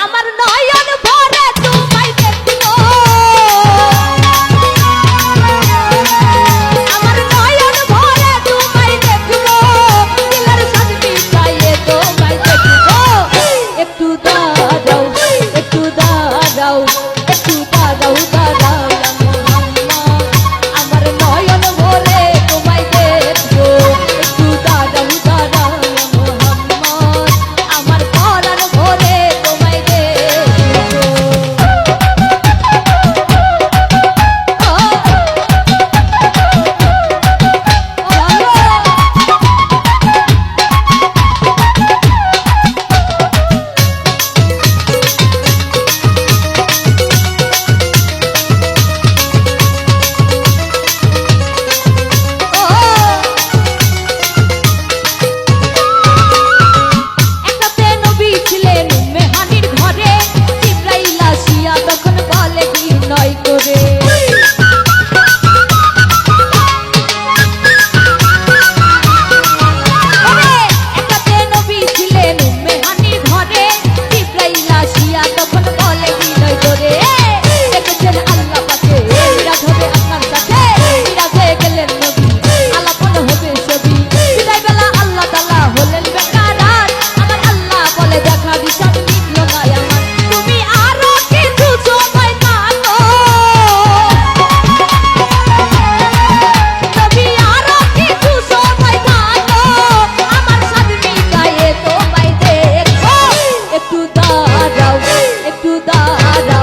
আমার নয়ন ভরে তোমায় দেখবো আমার নয়ন ভরে তোমায় দেখবো দিলের সাথে মিশাইয়ে তোমায় দেখবো একটু দাঁড়াও একটু দাঁড়াও একটু দাঁড়াও দাঁড়াও আমার নয়ন ভরে তোমায় দেখবো একটু দাঁড়াও দাঁড়াও আমার পরাণ ভরে তোমায় দেখবো একটাতে নবী ছিলেন মেহানির ঘরে জিবরাইল আসিয়া তখন বলে কি নয় করে একটাতে নবী ছিলেন মেহানির ঘরে জিবরাইল আসিয়া তখন বলে কি নয় করে দেখেছেন আল্লাহ পাকে বিরাজ হবে আপনার সাথে বিরাজ হয়ে গেলেন নবী আলাপন হবে ছবি বিদায় বেলা আল্লাহ তাআলা হলেন বেকারার আমার আল্লাহ বলে দেখা দিশান মিটলো না আমার তুমি আরো কিছু সময় থাকো নবী আরো কিছু সময় থাকো আমার সাথে মিটাইয়ে তোমায় দেখো একটু দাঁড়াও একটু দাঁড়াও